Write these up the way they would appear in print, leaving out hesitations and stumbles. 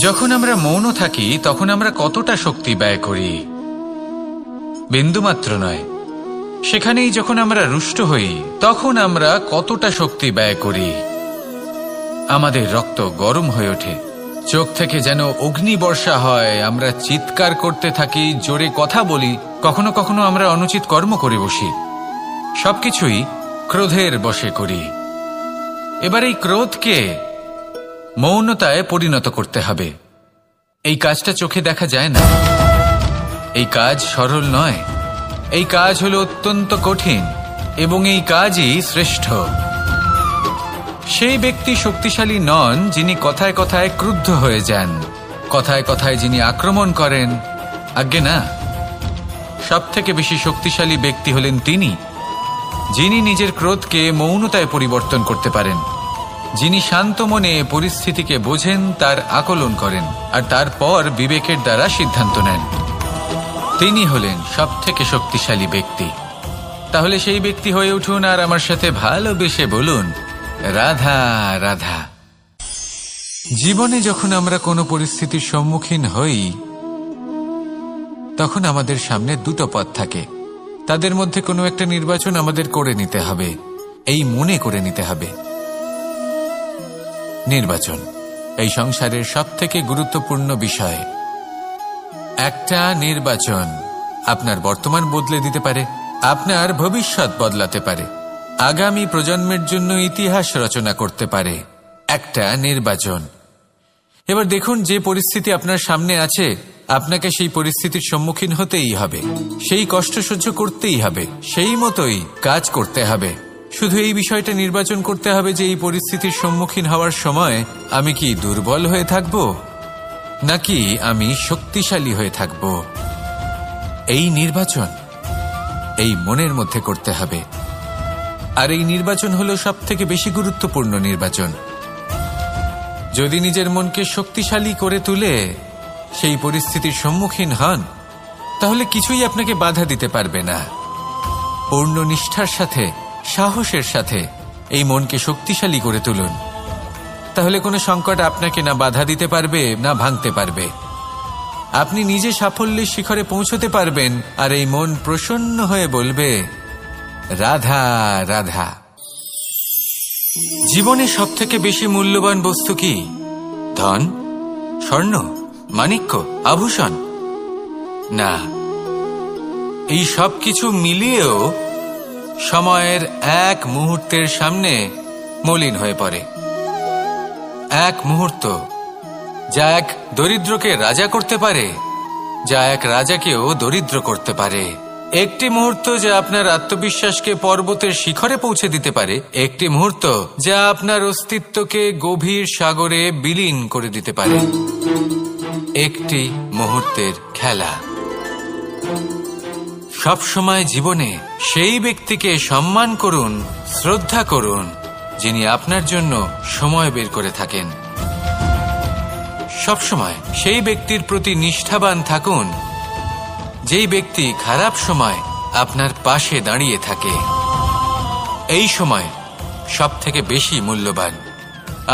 যখন আমরা মৌন থাকি তখন আমরা কতটা শক্তি ব্যয় করি, বিন্দুমাত্র নয়। সেখানেই যখন আমরা রুষ্ট হই তখন আমরা কতটা শক্তি ব্যয় করি। আমাদের রক্ত গরম হয়ে ওঠে, চোখ থেকে যেন অগ্নিবর্ষা হয়, আমরা চিৎকার করতে থাকি, জোরে কথা বলি, কখনো কখনো আমরা অনুচিত কর্ম করে বসি। সবকিছুই ক্রোধের বশে করি। এবার এই ক্রোধকে মৌনতায় পরিণত করতে হবে। এই কাজটা চোখে দেখা যায় না, এই কাজ সরল নয়, এই কাজ হলো অত্যন্ত কঠিন এবং এই কাজই শ্রেষ্ঠ। সেই ব্যক্তি শক্তিশালী নন যিনি কথায় কথায় ক্রুদ্ধ হয়ে যান, কথায় কথায় যিনি আক্রমণ করেন। আজ্ঞে না, সব থেকে বেশি শক্তিশালী ব্যক্তি হলেন তিনি যিনি নিজের ক্রোধকে মৌনতায় পরিবর্তন করতে পারেন, যিনি শান্ত মনে পরিস্থিতিকে বোঝেন, তার আকলন করেন আর তারপর বিবেকের দ্বারা সিদ্ধান্ত নেন। তিনি হলেন সব থেকে শক্তিশালী ব্যক্তি। তাহলে সেই ব্যক্তি হয়ে উঠুন আর আমার সাথে ভালোবেসে বলুন, রাধা রাধা। জীবনে যখন আমরা কোনো পরিস্থিতির সম্মুখীন হই তখন আমাদের সামনে দুটো পথ থাকে, তাদের মধ্যে কোনো একটা নির্বাচন আমাদের করে নিতে হবে, এই মনে করে নিতে হবে। নির্বাচন এই সংসারের সবথেকে গুরুত্বপূর্ণ বিষয়। একটা নির্বাচন আপনার বর্তমান বদলে দিতে পারে, আপনার ভবিষ্যৎ বদলাতে পারে, আগামী প্রজন্মের জন্য ইতিহাস রচনা করতে পারে। একটা নির্বাচন। এবার দেখুন, যে পরিস্থিতি আপনার সামনে আছে আপনাকে সেই পরিস্থিতির সম্মুখীন হতেই হবে, সেই কষ্ট সহ্য করতেই হবে, সেই মতোই কাজ করতে হবে। শুধু এই বিষয়টা নির্বাচন করতে হবে যে এই পরিস্থিতির সম্মুখীন হওয়ার সময় আমি কি দুর্বল হয়ে থাকব নাকি আমি শক্তিশালী হয়ে থাকব। এই নির্বাচন এই মনের মধ্যে করতে হবে। আর এই নির্বাচন হলো সবথেকে বেশি গুরুত্বপূর্ণ নির্বাচন। যদি নিজের মনকে শক্তিশালী করে তুলে সেই পরিস্থিতির সম্মুখীন হন তাহলে কিছুই আপনাকে বাধা দিতে পারবে না। পূর্ণ নিষ্ঠার সাথে, সাহসের সাথে এই মনকে শক্তিশালী করে তুলুন, তাহলে কোনো সংকট আপনাকে না বাধা দিতে পারবে না ভাঙতে পারবে। আপনি নিজে সাফল্যের শিখরে পৌঁছতে পারবেন আর এই মন প্রসন্ন হয়ে বলবে, রাধা রাধা। জীবনে সবথেকে বেশি মূল্যবান বস্তু কি? ধন, স্বর্ণ, মাণিক্য, আভূষণ? না, এই সব কিছু মিলিয়েও সময়ের এক মুহূর্তের সামনে মলিন হয়ে পড়ে। এক মুহূর্ত যা এক দরিদ্রকে রাজা করতে পারে, যা এক রাজাকেও দরিদ্র করতে পারে। একটি মুহূর্ত যা আপনার আত্মবিশ্বাসকে পর্বতের শিখরে পৌঁছে দিতে পারে, একটি মুহূর্ত যা আপনার অস্তিত্বকে গভীর সাগরে বিলীন করে দিতে পারে। একটি মুহূর্তের খেলা। সব সময় জীবনে সেই ব্যক্তিকে সম্মান করুন, শ্রদ্ধা করুন যিনি আপনার জন্য সময় বের করে থাকেন। সবসময় সেই ব্যক্তির প্রতি নিষ্ঠাবান থাকুন যেই ব্যক্তি খারাপ সময় আপনার পাশে দাঁড়িয়ে থাকে। এই সময় সব থেকে বেশি মূল্যবান।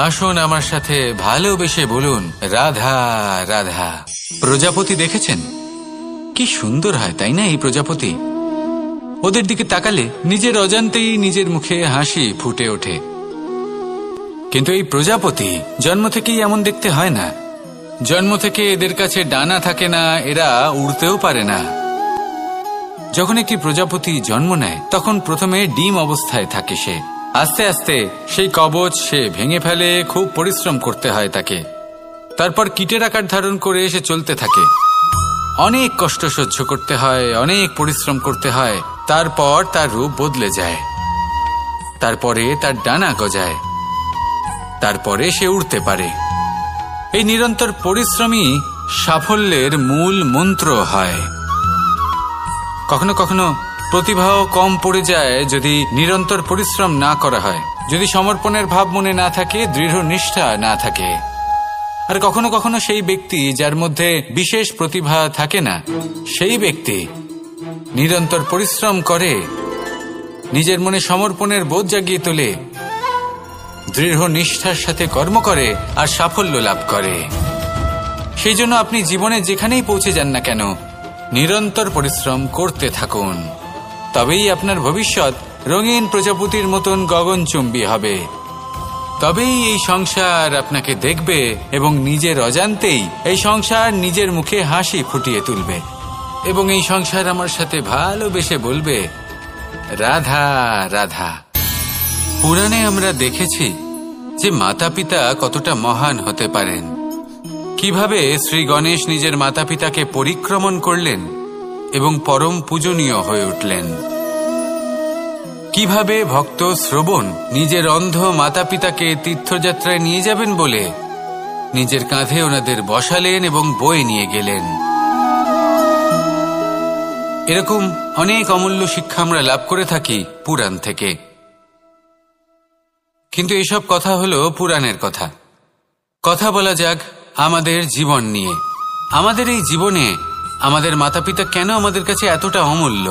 আসুন আমার সাথে ভালোবেসে বলুন, রাধা রাধা। প্রজাপতি দেখেছেন? কি সুন্দর হয়, তাই না? এই প্রজাপতি, ওদের দিকে তাকালে নিজের অজান্তেই নিজের মুখে হাসি ফুটে ওঠে। কিন্তু এই প্রজাপতি জন্ম থেকেই এমন দেখতে হয় না। জন্ম থেকে এদের কাছে ডানা থাকে না, এরা উড়তেও পারে না। যখন একটি প্রজাপতি জন্ম নেয় তখন প্রথমে ডিম অবস্থায় থাকে সে। আস্তে আস্তে সেই কবচ সে ভেঙে ফেলে, খুব পরিশ্রম করতে হয় তাকে। তারপর কীটের আকার ধারণ করে সে চলতে থাকে, অনেক কষ্ট সহ্য করতে হয়, অনেক পরিশ্রম করতে হয়। তারপর তার রূপ বদলে যায়, তারপরে তার ডানা গজায়, তারপরে সে উড়তে পারে। এই নিরন্তর পরিশ্রমই সাফল্যের মূল মন্ত্র হয়। কখনো কখনো প্রতিভাও কম পড়ে যায় যদি নিরন্তর পরিশ্রম না করা হয়, যদি সমর্পণের ভাব মনে না থাকে, দৃঢ় নিষ্ঠা না থাকে। আর কখনো কখনো সেই ব্যক্তি যার মধ্যে বিশেষ প্রতিভা থাকে না, সেই ব্যক্তি নিরন্তর পরিশ্রম করে, নিজের মনে সমর্পণের বোধ জাগিয়ে তোলে, দৃঢ় নিষ্ঠার সাথে কর্ম করে আর সাফল্য লাভ করে। সেই জন্য আপনি জীবনে যেখানেই পৌঁছে যান না কেন নিরন্তর পরিশ্রম করতে থাকুন। তবেই আপনার ভবিষ্যৎ রঙিন প্রজাপতির মতন গগনচুম্বী হবে। তবেই এই সংসার আপনাকে দেখবে এবং নিজের অজান্তেই এই সংসার নিজের মুখে হাসি ফুটিয়ে তুলবে এবং এই সংসার আমার সাথে ভালোবেসে বলবে, রাধা রাধা। পুরাণে আমরা দেখেছি যে মাতা পিতা কতটা মহান হতে পারেন। কিভাবে শ্রী গণেশ নিজের মাতা পিতাকে পরিক্রমণ করলেন এবং পরম পূজনীয় হয়ে উঠলেন। কিভাবে ভক্ত শ্রবণ নিজের অন্ধ মাতা পিতাকে তীর্থযাত্রায় নিয়ে যাবেন বলে নিজের কাঁধে ওনাদের বসালেন এবং বয়ে নিয়ে গেলেন। এরকম অনেক অমূল্য শিক্ষা আমরা লাভ করে থাকি পুরাণ থেকে। কিন্তু এসব কথা হলো পুরাণের কথা। কথা বলা যাক আমাদের জীবন নিয়ে। আমাদের এই জীবনে আমাদের মাতা পিতা কেন আমাদের কাছে এতটা অমূল্য?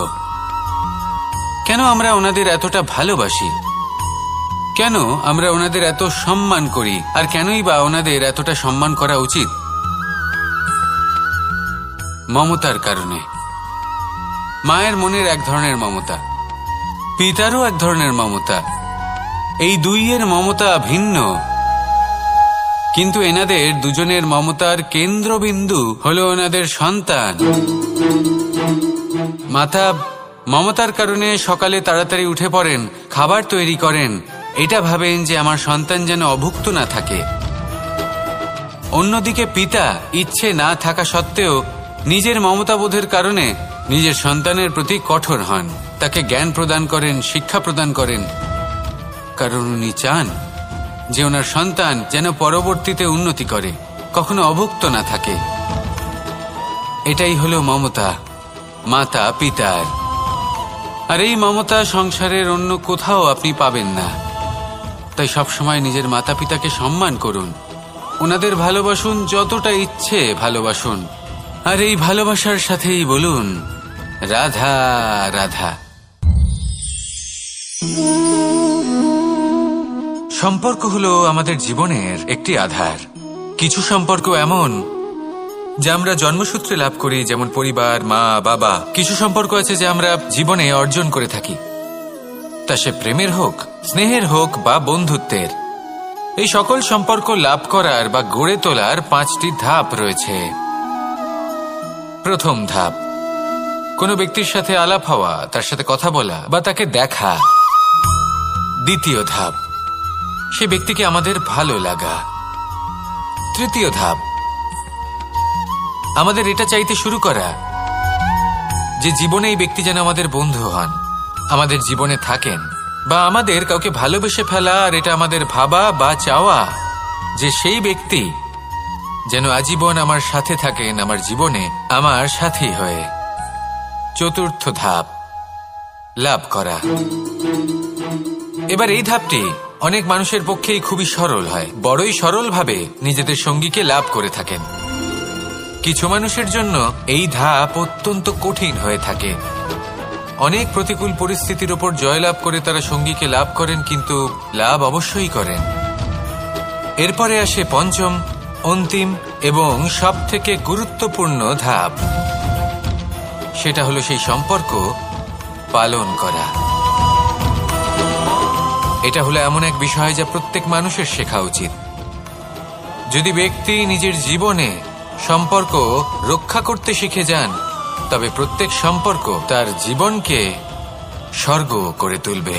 কেন আমরা ওনাদের এতটা ভালোবাসি? কেন আমরা ওনাদের এত সম্মান করি? আর কেনই বা ওনাদের এতটা সম্মান করা উচিত? মমতার কারণে। মায়ের মনের এক ধরনের মমতা, পিতারও এক ধরনের মমতা। এই দুইয়ের মমতা ভিন্ন, কিন্তু এনাদের দুজনের মমতার কেন্দ্রবিন্দু হলো ওনাদের সন্তান। মাতা মমতার কারণে সকালে তাড়াতাড়ি উঠে পড়েন, খাবার তৈরি করেন, এটা ভাবেন যে আমার সন্তান যেন অভুক্ত না থাকে। অন্যদিকে পিতা ইচ্ছে না থাকা সত্ত্বেও নিজের মমতাবোধের কারণে নিজের সন্তানের প্রতি কঠোর হন, তাকে জ্ঞান প্রদান করেন, শিক্ষা প্রদান করেন, কারণ উনি চান যে ওনার সন্তান যেন পরবর্তীতে উন্নতি করে, কখনো অভুক্ত না থাকে। এটাই হলো মমতা মাতা পিতার। আর এই মমতা সংসারের অন্য কোথাও আপনি পাবেন না। তাই সবসময় নিজের মাতা পিতাকে সম্মান করুন, ওনাদের ভালোবাসুন, যতটা ইচ্ছে ভালোবাসুন। আর এই ভালোবাসার সাথেই বলুন, রাধা রাধা। সম্পর্ক হলো আমাদের জীবনের একটি আধার। কিছু সম্পর্ক এমন যা আমরা জন্মসূত্রে লাভ করি, যেমন পরিবার, মা বাবা। কিছু সম্পর্ক আছে যা আমরা জীবনে অর্জন করে থাকি, তা সে প্রেমের হোক, স্নেহের হোক বা বন্ধুত্বের। এই সকল সম্পর্ক লাভ করার বা গড়ে তোলার 5টি ধাপ রয়েছে। প্রথম ধাপ, কোনো ব্যক্তির সাথে আলাপ হওয়া, তার সাথে কথা বলা বা তাকে দেখা। দ্বিতীয় ধাপ, সে ব্যক্তিকে আমাদের ভালো লাগা। তৃতীয় ধাপ, আমাদের এটা চাইতে শুরু করা যে জীবনে এই ব্যক্তি যেন আমাদের বন্ধু হন, আমাদের জীবনে থাকেন, বা আমাদের কাউকে ভালোবেসে ফেলা। আর এটা আমাদের ভাবা বা চাওয়া যে সেই ব্যক্তি যেন আজীবন আমার সাথে থাকেন, আমার জীবনে আমার সাথী হয়ে। চতুর্থ ধাপ, লাভ করা। এবার এই ধাপটি অনেক মানুষের পক্ষেই খুবই সরল হয়, বড়ই সরলভাবে নিজেদের সঙ্গীকে লাভ করে থাকেন। কিছু মানুষের জন্য এই ধাপ অত্যন্ত কঠিন হয়ে থাকে। অনেক প্রতিকূল পরিস্থিতির উপর জয়লাভ করে তারা সঙ্গীকে লাভ করেন, কিন্তু লাভ অবশ্যই করেন। এরপরে আসে পঞ্চম, অন্তিম এবং সবথেকে গুরুত্বপূর্ণ ধাপ। সেটা হলো সেই সম্পর্ক পালন করা। এটা হলো এমন এক বিষয় যা প্রত্যেক মানুষের শেখা উচিত। যদি ব্যক্তি নিজের জীবনে সম্পর্ক রক্ষা করতে শিখে যান, তবে প্রত্যেক সম্পর্ক তার জীবনকে স্বর্গ করে তুলবে।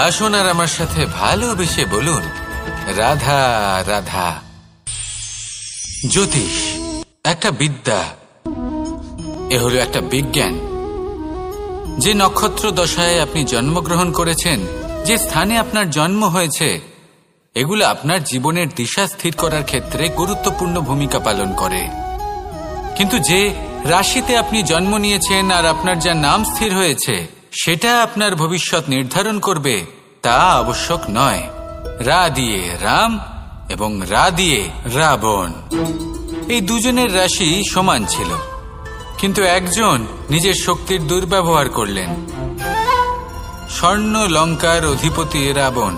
আসুন আর আমার সাথে ভালোবেসে বলুন, রাধা রাধা। জ্যোতিষ একটা বিদ্যা, এ হলো একটা বিজ্ঞান। যে নক্ষত্র দশায় আপনি জন্মগ্রহণ করেছেন, যে স্থানে আপনার জন্ম হয়েছে, এগুলো আপনার জীবনের দিশা স্থির করার ক্ষেত্রে গুরুত্বপূর্ণ ভূমিকা পালন করে। কিন্তু যে রাশিতে আপনি জন্ম নিয়েছেন আর আপনার যা নাম স্থির হয়েছে, সেটা আপনার ভবিষ্যৎ নির্ধারণ করবে তা আবশ্যক নয়। রা দিয়ে রাম এবং রা দিয়ে রাবণ, এই দুজনের রাশি সমান ছিল, কিন্তু একজন নিজের শক্তির দুর্ব্যবহার করলেন। স্বর্ণ লঙ্কার অধিপতি রাবণ,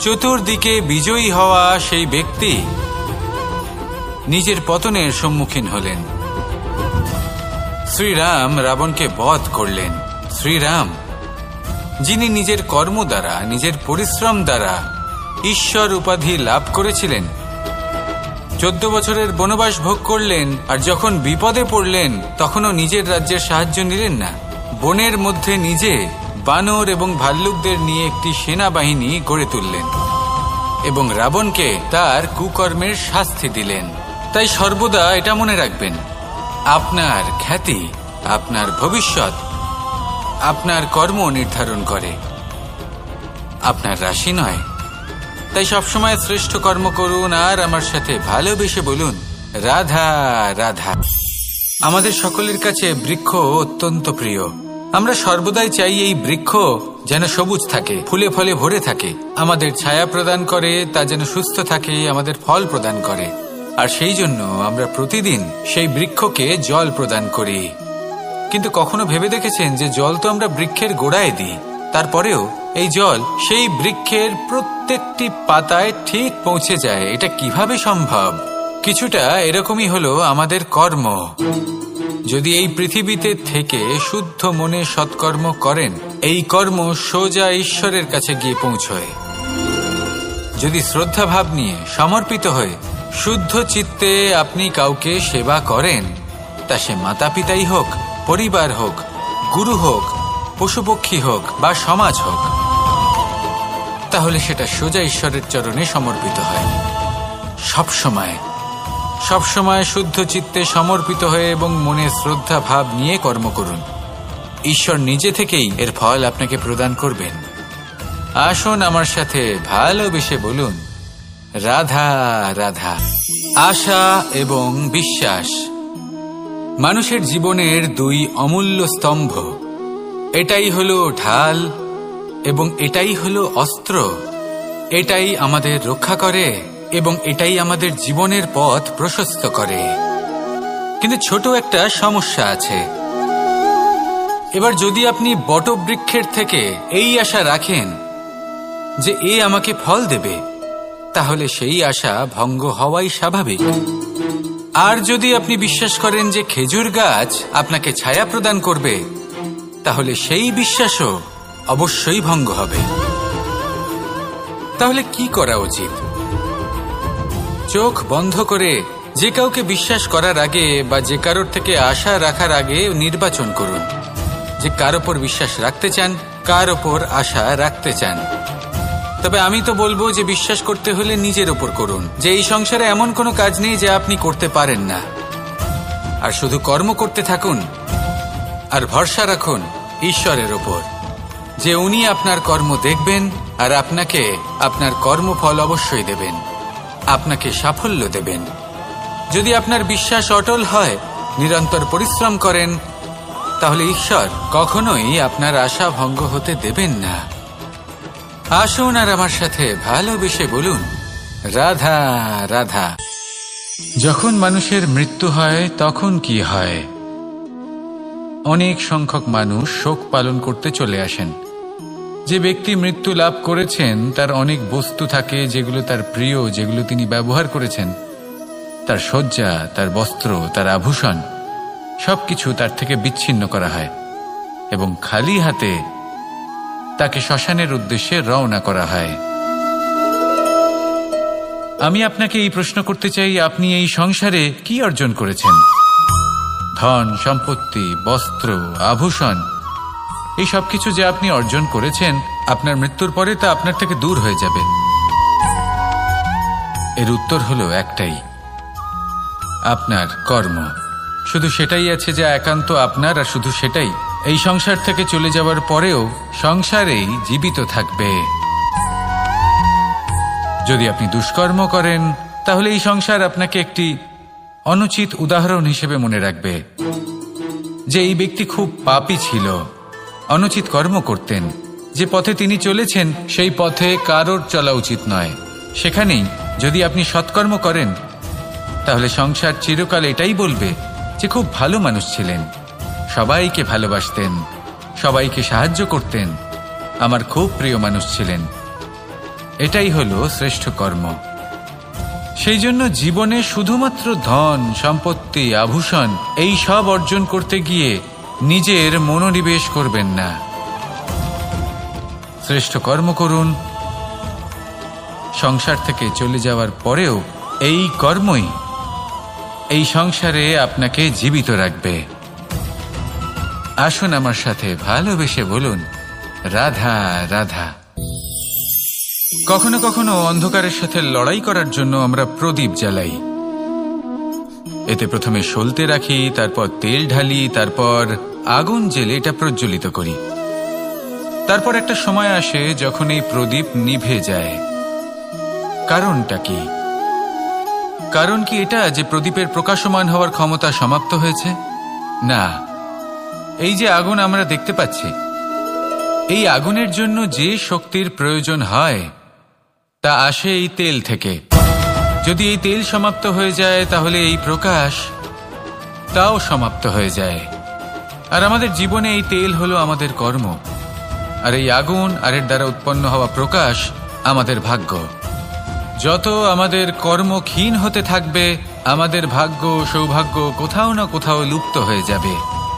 চতুর্দিকে বিজয়ী হওয়া সেই ব্যক্তি নিজের পতনের সম্মুখীন হলেন। শ্রীরাম রাবণকে বধ করলেন। শ্রীরাম, যিনি নিজের কর্ম দ্বারা, নিজের পরিশ্রম দ্বারা ঈশ্বর উপাধি লাভ করেছিলেন, 14 বছরের বনবাস ভোগ করলেন, আর যখন বিপদে পড়লেন তখনও নিজের রাজ্যের সাহায্য নিলেন না। বনের মধ্যে নিজে বানর এবং ভাল্লুকদের নিয়ে একটি সেনাবাহিনী গড়ে তুললেন এবং রাবণকে তার কুকর্মের শাস্তি দিলেন। তাই সর্বদা এটা মনে রাখবেন, আপনার খ্যাতি, আপনার ভবিষ্যৎ আপনার কর্ম নির্ধারণ করে, আপনার রাশি নয়। তাই সবসময় শ্রেষ্ঠ কর্ম করুন আর আমার সাথে ভালোবেসে বলুন, রাধা রাধা। আমাদের সকলের কাছে বৃক্ষ অত্যন্ত প্রিয়। আমরা সর্বদাই চাই এই বৃক্ষ যেন সবুজ থাকে, ফুলে ফলে ভরে থাকে, আমাদের ছায়া প্রদান করে, তা যেন সুস্থ থাকে, আমাদের ফল প্রদান করে। আর সেই জন্য আমরা প্রতিদিন সেই বৃক্ষকে জল প্রদান করি। কিন্তু কখনো ভেবে দেখেছেন যে জল তো আমরা বৃক্ষের গোড়ায় দিই, তারপরেও এই জল সেই বৃক্ষের প্রত্যেকটি পাতায় ঠিক পৌঁছে যায়? এটা কিভাবে সম্ভব? কিছুটা এরকমই হলো আমাদের কর্ম। যদি এই পৃথিবীতে থেকে শুদ্ধ মনে সৎকর্ম করেন, এই কর্ম সোজা ঈশ্বরের কাছে গিয়ে পৌঁছয়। যদি শ্রদ্ধা ভাব নিয়ে, সমর্পিত হয়ে, শুদ্ধ চিত্তে আপনি কাউকে সেবা করেন, তা সে মাতা পিতাই হোক, পরিবার হোক, গুরু হোক, পশুপক্ষী হোক বা সমাজ হোক, তাহলে সেটা সোজা ঈশ্বরের চরণে সমর্পিত হয়। সবসময় শুদ্ধ চিত্তে সমর্পিত হয়ে এবং মনে শ্রদ্ধা ভাব নিয়ে কর্ম করুন। ঈশ্বর নিজে থেকেই এর ফল আপনাকে প্রদান করবেন। আসুন আমার সাথে ভালোবেসে বলুন, রাধা রাধা। আশা এবং বিশ্বাস মানুষের জীবনের দুই অমূল্য স্তম্ভ। এটাই হলো ঢাল এবং এটাই হলো অস্ত্র। এটাই আমাদের রক্ষা করে এবং এটাই আমাদের জীবনের পথ প্রশস্ত করে। কিন্তু ছোট একটা সমস্যা আছে। এবার যদি আপনি বটবৃক্ষের থেকে এই আশা রাখেন যে এ আমাকে ফল দেবে, তাহলে সেই আশা ভঙ্গ হওয়াই স্বাভাবিক। আর যদি আপনি বিশ্বাস করেন যে খেজুর গাছ আপনাকে ছায়া প্রদান করবে, তাহলে সেই বিশ্বাসও অবশ্যই ভঙ্গ হবে। তাহলে কি করা উচিত? চোখ বন্ধ করে যে কাউকে বিশ্বাস করার আগে বা যে কারোর থেকে আশা রাখার আগে নির্বাচন করুন যে কার ওপর বিশ্বাস রাখতে চান, কার ওপর আশা রাখতে চান। তবে আমি তো বলবো যে বিশ্বাস করতে হলে নিজের ওপর করুন, যে এই সংসারে এমন কোনো কাজ নেই যা আপনি করতে পারেন না। আর শুধু কর্ম করতে থাকুন আর ভরসা রাখুন ঈশ্বরের ওপর, যে উনি আপনার কর্ম দেখবেন আর আপনাকে আপনার কর্মফল অবশ্যই দেবেন, আপনাকে সাফল্য দেবেন। যদি আপনার বিশ্বাস অটল হয়, নিরন্তর পরিশ্রম করেন, তাহলে ঈশ্বর কখনোই আপনার আশা ভঙ্গ হতে দেবেন না। আসুন আর আমার সাথে ভালোবেসে বলুন, রাধা রাধা। যখন মানুষের মৃত্যু হয় তখন কি হয়? অনেক সংখ্যক মানুষ শোক পালন করতে চলে আসেন। যে ব্যক্তি মৃত্যু লাভ করেছেন তার অনেক বস্তু থাকে যেগুলো তার প্রিয়, যেগুলো তিনি ব্যবহার করেছেন। তার শয্যা, তার বস্ত্র, তার আভূষণ সবকিছু তার থেকে বিচ্ছিন্ন করা হয় এবং খালি হাতে তাকে শ্মশানের উদ্দেশ্যে রওনা করা হয়। আমি আপনাকে এই প্রশ্ন করতে চাই, আপনি এই সংসারে কি অর্জন করেছেন? ধন সম্পত্তি, বস্ত্র, আভূষণ, এই সবকিছু যে আপনি অর্জন করেছেন, আপনার মৃত্যুর পরে তা আপনার থেকে দূর হয়ে যাবে। এর উত্তর হলো একটাই, আপনার কর্ম। শুধু সেটাই আছে যা একান্ত আপনার, আর শুধু সেটাই এই সংসার থেকে চলে যাওয়ার পরেও সংসারেই জীবিত থাকবে। যদি আপনি দুষ্কর্ম করেন, তাহলে এই সংসার আপনাকে একটি অনুচিত উদাহরণ হিসেবে মনে রাখবে যে এই ব্যক্তি খুব পাপী ছিল, অনুচিত কর্ম করতেন। যে পথে তিনি চলেছেন সেই পথে কারোর চলা উচিত নয়। সেখানেই যদি আপনি সৎকর্ম করেন, তাহলে সংসার চিরকাল এটাই বলবে যে খুব ভালো মানুষ ছিলেন, সবাইকে ভালোবাসতেন, সবাইকে সাহায্য করতেন, আমার খুব প্রিয় মানুষ ছিলেন। এটাই হলো শ্রেষ্ঠ কর্ম। সেই জন্য জীবনে শুধুমাত্র ধন, সম্পত্তি, আভূষণ এই সব অর্জন করতে গিয়ে নিজের মনোনিবেশ করবেন না। শ্রেষ্ঠ কর্ম করুন। সংসার থেকে চলে যাওয়ার পরেও এই কর্মই এই সংসারে আপনাকে জীবিত রাখবে। আসুন আমার সাথে ভালোবেসে বলুন, রাধা রাধা। কখনো কখনো অন্ধকারের সাথে লড়াই করার জন্য আমরা প্রদীপ জ্বালাই। এতে প্রথমে সলতে রাখি, তারপর তেল ঢালি, তারপর আগুন জেলে এটা প্রজ্বলিত করি। তারপর একটা সময় আসে যখন এই প্রদীপ নিভে যায়। কারণটা কি? কারণ কি এটা যে প্রদীপের প্রকাশমান হওয়ার ক্ষমতা সমাপ্ত হয়েছে? না, এই যে আগুন আমরা দেখতে পাচ্ছি, এই আগুনের জন্য যে শক্তির প্রয়োজন হয় তা আসে এই তেল থেকে। যদি এই তেল সমাপ্ত হয়ে যায় তাহলে এই প্রকাশ তাও সমাপ্ত হয়ে যায়। আর আমাদের জীবনে এই তেল হলো আমাদের কর্ম, আর এই আগুন আর এর দ্বারা উৎপন্ন হওয়া প্রকাশ আমাদের ভাগ্য। যত আমাদের কর্ম ক্ষীণ হতে থাকবে, আমাদের ভাগ্য, সৌভাগ্য কোথাও না কোথাও লুপ্ত হয়ে যাবে।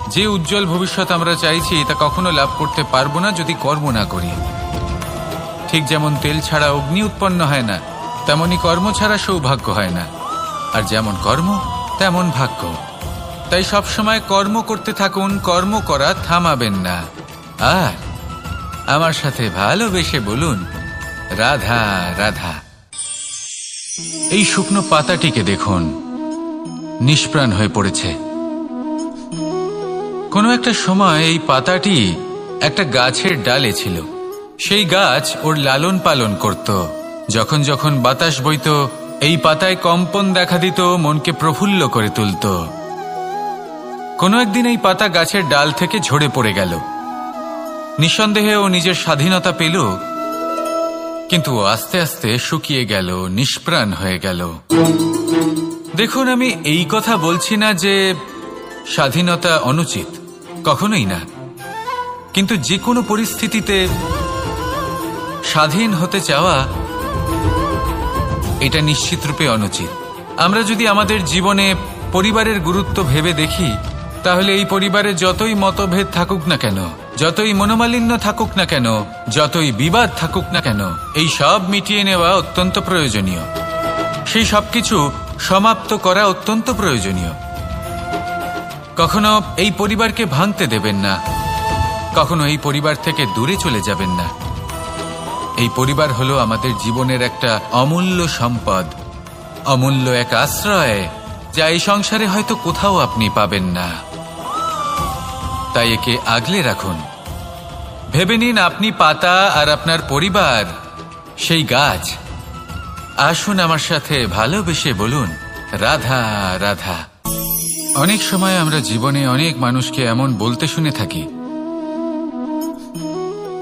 যে উজ্জ্বল ভবিষ্যৎ আমরা চাইছি তা কখনো লাভ করতে পারবো না যদি কর্ম না করি। ঠিক যেমন তেল ছাড়া অগ্নি উৎপন্ন হয় না, তেমনি কর্ম ছাড়া সৌভাগ্য হয় না। আর যেমন কর্ম তেমন ভাগ্য। তাই সবসময় কর্ম করতে থাকুন, কর্ম করা থামাবেন না। আর আমার সাথে ভালোবেসে বলুন, রাধা রাধা। এই শুকনো পাতাটিকে দেখুন, নিষ্প্রাণ হয়ে পড়েছে। কোনো একটা সময় এই পাতাটি একটা গাছের ডালে ছিল। সেই গাছ ওর লালন পালন করত। যখন যখন বাতাস বইত, এই পাতায় কম্পন দেখা দিত, মনকে প্রফুল্ল করে তুলত। কোনো একদিন এই পাতা গাছের ডাল থেকে ঝরে পড়ে গেল। নিঃসন্দেহে ও নিজের স্বাধীনতা পেল, কিন্তু আস্তে আস্তে শুকিয়ে গেল, নিষ্প্রাণ হয়ে গেল। দেখুন, আমি এই কথা বলছি না যে স্বাধীনতা অনুচিত, কখনোই না। কিন্তু যে কোনো পরিস্থিতিতে স্বাধীন হতে চাওয়া এটা নিশ্চিতরূপে অনুচিত। আমরা যদি আমাদের জীবনে পরিবারের গুরুত্ব ভেবে দেখি, তাহলে এই পরিবারে যতই মতভেদ থাকুক না কেন, যতই মনোমালিন্য থাকুক না কেন, যতই বিবাদ থাকুক না কেন, এই সব মিটিয়ে নেওয়া অত্যন্ত প্রয়োজনীয়। সেই সবকিছু সমাপ্ত করা অত্যন্ত প্রয়োজনীয়। কখনো এই পরিবারকে ভাঙতে দেবেন না, কখনো এই পরিবার থেকে দূরে চলে যাবেন না। এই পরিবার হলো আমাদের জীবনের একটা অমূল্য সম্পদ, অমূল্য এক আশ্রয়, যা এই সংসারে হয়তো কোথাও আপনি পাবেন না। তাই একে আগলে রাখুন। ভেবে নিন আপনি পাতা আর আপনার পরিবার সেই গাছ। আসুন আমার সাথে ভালোবেসে বলুন, রাধা রাধা। অনেক সময় আমরা জীবনে অনেক মানুষকে এমন বলতে শুনে থাকি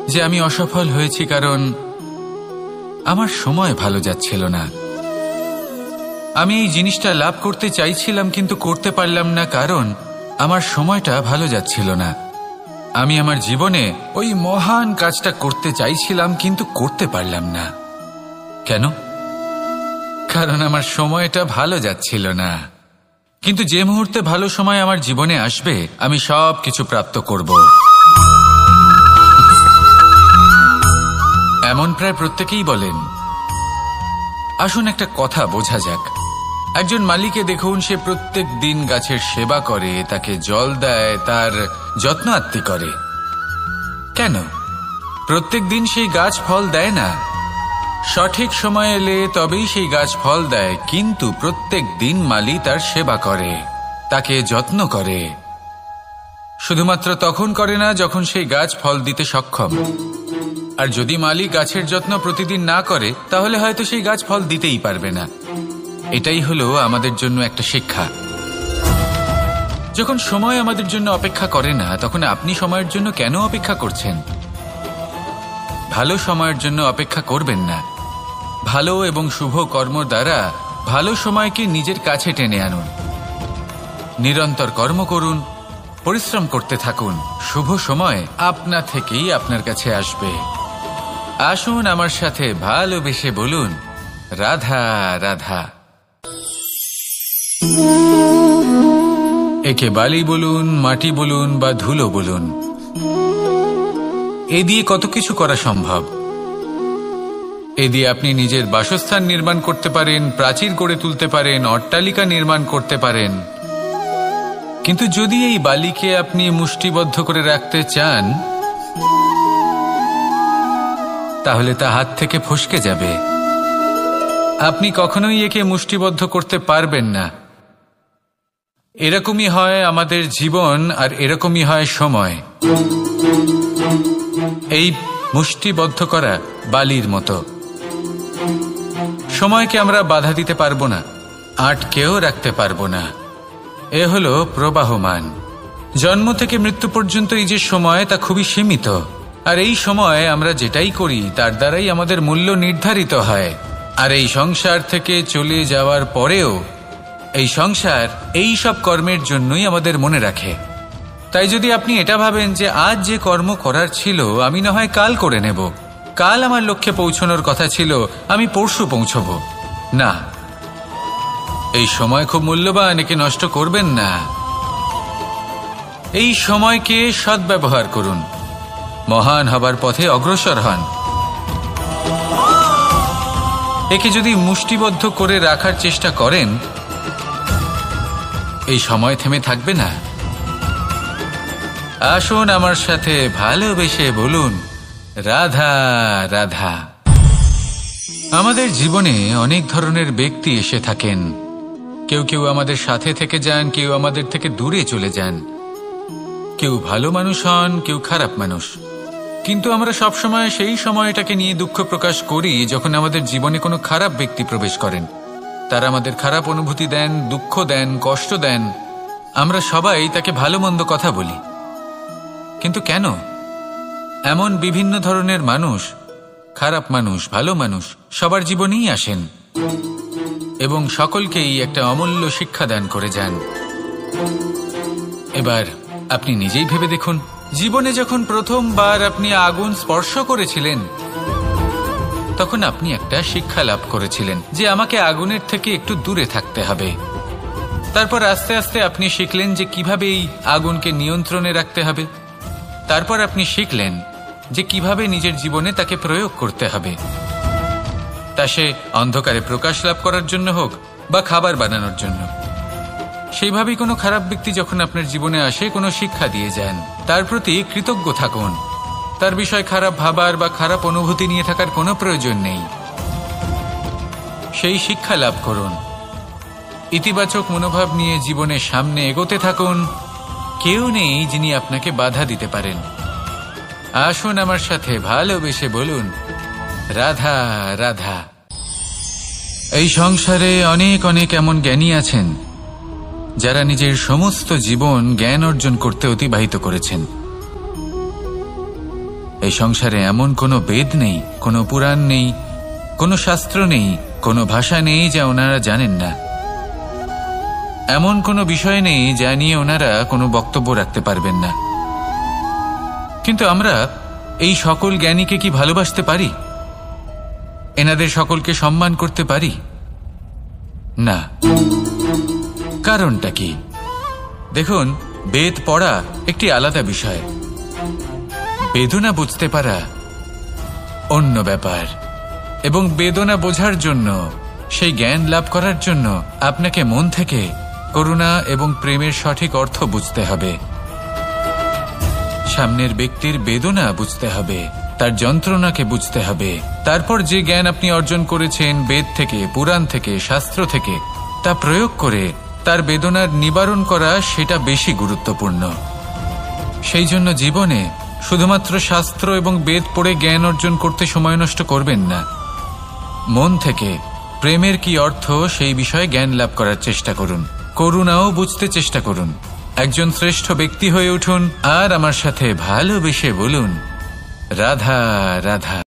যে আমি অসফল হয়েছি কারণ আমার সময় ভালো যাচ্ছিল না। আমি এই জিনিসটা লাভ করতে চাইছিলাম কিন্তু করতে পারলাম না কারণ আমার সময়টা ভালো যাচ্ছিল না। আমি আমার জীবনে ওই মহান কাজটা করতে চাইছিলাম কিন্তু করতে পারলাম না। কেন? কারণ আমার সময়টা ভালো যাচ্ছিল না। কিন্তু যে মুহূর্তে ভালো সময় আমার জীবনে আসবে, আমি সব কিছু প্রাপ্ত করব। এমন প্রায় প্রত্যেকেই বলেন। আসুন একটা কথা বোঝা যাক। একজন মালিকে দেখুন, সে প্রত্যেক দিন গাছের সেবা করে, তাকে জল দেয়, তার যত্ন আত্তি করে। কেন? প্রত্যেক দিন সেই গাছ ফল দেয় না। সঠিক সময় এলে তবেই সেই গাছ ফল দেয়, কিন্তু প্রত্যেক দিন মালি তার সেবা করে, তাকে যত্ন করে। শুধুমাত্র তখন করে না যখন সেই গাছ ফল দিতে সক্ষম। আর যদি মালি গাছের যত্ন প্রতিদিন না করে, তাহলে হয়তো সেই গাছ ফল দিতেই পারবে না। এটাই হলো আমাদের জন্য একটা শিক্ষা। যখন সময় আমাদের জন্য অপেক্ষা করে না, তখন আপনি সময়ের জন্য কেন অপেক্ষা করছেন? ভালো সময়ের জন্য অপেক্ষা করবেন না। ভালো এবং শুভ কর্ম দ্বারা ভালো সময়কে নিজের কাছে টেনে আনুন। নিরন্তর কর্ম করুন, পরিশ্রম করতে থাকুন। শুভ সময় আপনা থেকেই আপনার কাছে আসবে। আসুন আমার সাথে ভালোবেসে বলুন, রাধা রাধা। একে বালি বলুন, মাটি বলুন বা ধুলো বলুন, এ দিয়ে কত কিছু করা সম্ভব। এ দিয়ে আপনি নিজের বাসস্থান নির্মাণ করতে পারেন, প্রাচীর গড়ে তুলতে পারেন, অট্টালিকা নির্মাণ করতে পারেন। কিন্তু যদি এই বালিকে আপনি মুষ্টিবদ্ধ করে রাখতে চান, তাহলে তা হাত থেকে ফসকে যাবে। আপনি কখনোই একে মুষ্টিবদ্ধ করতে পারবেন না। এরকমই হয় আমাদের জীবন, আর এরকমই হয় সময়। এই মুষ্টিবদ্ধ করা বালির মতো। সময়কে আমরা বাধা দিতে পারবো না, আটকেও রাখতে পারবো না। এ হলো প্রবাহমান। জন্ম থেকে মৃত্যু পর্যন্ত এই যে সময়, তা খুবই সীমিত। আর এই সময় আমরা যেটাই করি তার দ্বারাই আমাদের মূল্য নির্ধারিত হয়। আর এই সংসার থেকে চলে যাওয়ার পরেও এই সংসার এই সব কর্মের জন্যই আমাদের মনে রাখে। তাই যদি আপনি এটা ভাবেন যে আজ যে কর্ম করার ছিল আমি না হয় কাল করে নেব, কাল আমার লক্ষ্যে পৌঁছানোর কথা ছিল আমি পরশু পৌঁছব, না, এই সময় খুব মূল্যবান, একে নষ্ট করবেন না। এই সময়কে সদ্ব্যবহার করুন, মহান হবার পথে অগ্রসর হন। একে যদি মুষ্টিবদ্ধ করে রাখার চেষ্টা করেন, এই সময় থেমে থাকবে না। আসুন আমার সাথে ভালোবেসে বলুন, রাধা রাধা। আমাদের জীবনে অনেক ধরনের ব্যক্তি এসে থাকেন। কেউ কেউ আমাদের সাথে থেকে যান, কেউ আমাদের থেকে দূরে চলে যান। কেউ ভালো মানুষ হন, কেউ খারাপ মানুষ। কিন্তু আমরা সবসময় সেই সময়টাকে নিয়ে দুঃখ প্রকাশ করি যখন আমাদের জীবনে কোনো খারাপ ব্যক্তি প্রবেশ করেন। তারা আমাদের খারাপ অনুভূতি দেন, দুঃখ দেন, কষ্ট দেন। আমরা সবাই তাকে ভালো মন্দ কথা বলি। কিন্তু কেন? এমন বিভিন্ন ধরনের মানুষ, খারাপ মানুষ, ভালো মানুষ সবার জীবনেই আসেন এবং সকলকেই একটা অমূল্য শিক্ষা দান করে যান। এবার আপনি নিজেই ভেবে দেখুন, জীবনে যখন প্রথমবার আপনি আগুন স্পর্শ করেছিলেন, তখন আপনি একটা শিক্ষা লাভ করেছিলেন যে আমাকে আগুনের থেকে একটু দূরে থাকতে হবে। তারপর আস্তে আস্তে আপনি শিখলেন যে কিভাবে এই আগুনকে নিয়ন্ত্রণে রাখতে হবে। তারপর আপনি শিখলেন যে কিভাবে নিজের জীবনে তাকে প্রয়োগ করতে হবে, তা সে অন্ধকারে প্রকাশ লাভ করার জন্য হোক বা খাবার বানানোর জন্য। সেইভাবেই কোনো খারাপ ব্যক্তি যখন আপনার জীবনে আসে, কোনো শিক্ষা দিয়ে যান, তার প্রতি কৃতজ্ঞ থাকুন। তার বিষয় খারাপ ভাবার বা খারাপ অনুভূতি নিয়ে থাকার কোনো প্রয়োজন নেই। সেই শিক্ষা লাভ করুন, ইতিবাচক মনোভাব নিয়ে জীবনের সামনে এগোতে থাকুন। কেউ নেই যিনি আপনাকে বাধা দিতে পারেন। আসুন আমার সাথে ভালোবেসে বলুন, রাধা রাধা। এই সংসারে অনেক অনেক এমন জ্ঞানী আছেন যারা নিজের সমস্ত জীবন জ্ঞান অর্জন করতে অতিবাহিত করেছেন। এই সংসারে এমন কোনো বেদ নেই, কোনো পুরাণ নেই, কোনো শাস্ত্র নেই, কোনো ভাষা নেই যা ওনারা জানেন না। এমন কোনো বিষয় নেই যা নিয়ে ওনারা কোনো বক্তব্য রাখতে পারবেন না। কিন্তু আমরা এই সকল জ্ঞানীকে কি ভালোবাসতে পারি? এনাদের সকলকে সম্মান করতে পারি না। কারণটা কি? দেখুন, বেদ পড়া একটি আলাদা বিষয়, বেদনা বুঝতে পারা অন্য ব্যাপার। এবং বেদনা বোঝার জন্য, সেই জ্ঞান লাভ করার জন্য আপনাকে মন থেকে করুণা এবং প্রেমের সঠিক অর্থ বুঝতে হবে। সামনের ব্যক্তির বেদনা বুঝতে হবে, তার যন্ত্রণাকে বুঝতে হবে। তারপর যে জ্ঞান আপনি অর্জন করেছেন বেদ থেকে, পুরাণ থেকে, শাস্ত্র থেকে, তা প্রয়োগ করে তার বেদনার নিবারণ করা, সেটা বেশি গুরুত্বপূর্ণ। সেই জন্য জীবনে শুধুমাত্র শাস্ত্র এবং বেদ পড়ে জ্ঞান অর্জন করতে সময় নষ্ট করবেন না। মন থেকে প্রেমের কি অর্থ সেই বিষয়ে জ্ঞান লাভ করার চেষ্টা করুন। করুণাও বুঝতে চেষ্টা করুন। একজন শ্রেষ্ঠ ব্যক্তি হয়ে উঠুন আর আমার সাথে ভালোবেসে বলুন, রাধা রাধা।